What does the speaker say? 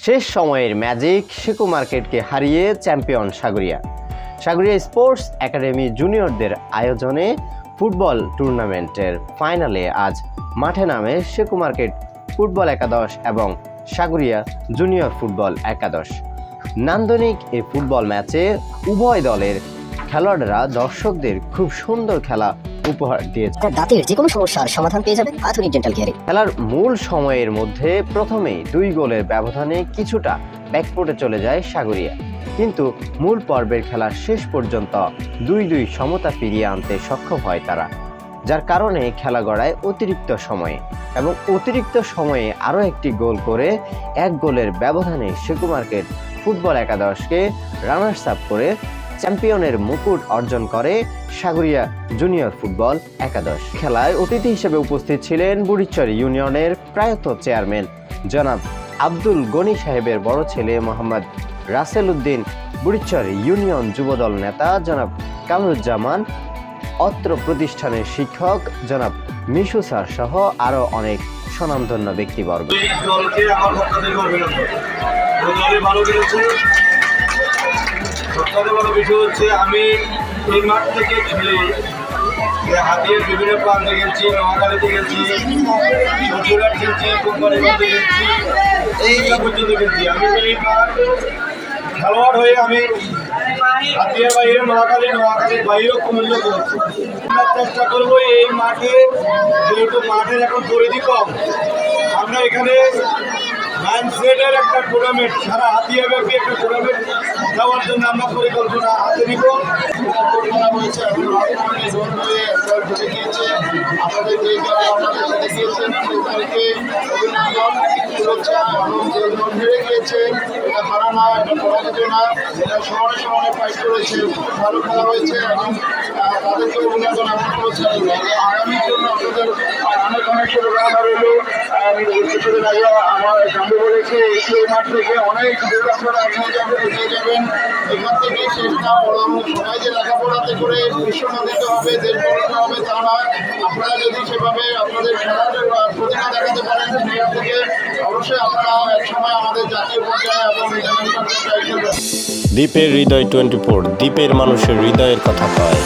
শেষ সময়ের ম্যাজিক শিকু মার্কেটকে হারিয়ে champion Sagaria. Sagaria sports academy জুনিয়রদের আয়োজনে ফুটবল টুর্নামেন্টের ফাইনালে আজ মাঠে নামে শিকু মার্কেট ফুটবল একাদশ এবং সাগরিয়া জুনিয়র ফুটবল একাদশ। নান্দনিক এই ফুটবল ম্যাচে উভয় দলের খেলোয়াড়রা দর্শকদের খুব সুন্দর খেলা উপহার দিয়েছে। দাঁতের যে কোনো সমস্যার সমাধান পেয়ে যাবেন আধুনিক ডেন্টাল কেয়ারে। খেলার মূল সময়ের মধ্যে প্রথমেই 2 গোলের ব্যবধানে কিছুটা ব্যাকফুটে চলে যায় সাগরিয়া, কিন্তু মূল পর্বের খেলার শেষ পর্যন্ত 2-2 সমতা ফিরিয়ে আনতে সক্ষম হয় তারা, যার কারণে খেলা গড়ায় অতিরিক্ত সময়ে এবং অতিরিক্ত সময়ে আরও একটি গোল করে 1 গোলের ব্যবধানে শিকু মার্কেট ফুটবল একাদশকে রানার্স আপ করে চ্যাম্পিয়নের মুকুট অর্জন করে সাগরিয়া জুনিয়র ফুটবল একাদশ। খেলায় অতিথি হিসেবে উপস্থিত ছিলেন বুড়িচর ইউনিয়নের প্রয়াত চেয়ারম্যান জনাব আব্দুল গনি সাহেবের বড় ছেলে মোহাম্মদ রাসেল উদ্দিন, বুড়িচর ইউনিয়ন যুবদল নেতা জনাব কামরুজ্জামান, অত্র প্রতিষ্ঠানের শিক্ষক জনাব মিশু স্যার সহ আরও অনেক স্বনামধন্য ব্যক্তিবর্গ। সবথেকে বড় বিষয় হচ্ছে আমি এই মাঠ থেকে খেলে হাতিয়ে বিভিন্ন প্রান্তে গেছি, নোয়াখালীতে গেছি, শ্বশুরহাট খেলছি, কোম্পানিগঞ্জে গেছি, এইটা পর্যন্ত খেলছি। আমি এই মাঠ খেলোয়াড় হয়ে আমি হাতিয়ার বাইরে নোয়াখালীর বাইরেও কুমিল্লা করেছি। আমরা চেষ্টা করবো এই মাঠে, যেহেতু মাঠের এখন পরিধি কম, আমরা এখানে ম্যানসেটের একটা টুর্নামেন্ট, সারা হাতিয়া ব্যাপী একটা টুর্নামেন্ট দেওয়ার জন্য আমরা পরিকল্পনা হাতে নিব। হয়েছে আমাদের যে আমাদের সাথে গিয়েছেন তাদেরকে অভিনন্দন, শুভেচ্ছা এবং যে হেরে গিয়েছে এটা হারা না, এটা পরাজিত না, এটা সমানে সমানে ফাইট করেছে, ভালো খেলা হয়েছে এবং তাদেরকে অভিনন্দন এমন করেছে। আগামীর জন্য আপনাদের অনেক অনেক শুভকামনা রইল। আমি কিছুদিন আগে আমার জানতে বলেছি এই মাঠ থেকে অনেক দূর আপনারা এগিয়ে যাবেন। এখান থেকে শেষ না, সবাই যে লেখাপড়াতে করে বিশ্বনন্দিত হবে, দেশ বড়াতে হবে তা নয়। আপনারা যদি সেভাবে আপনাদের খেলার প্রতিভা দেখাতে পারেন সেখান থেকে অবশ্যই আপনারা এক সময় আমাদের জাতীয় পর্যায়ে এবং ইন্টারন্যাশনাল পর্যায়ে খেলবেন। দ্বীপের হৃদয় 24, দ্বীপের মানুষের হৃদয়ের কথা কয়।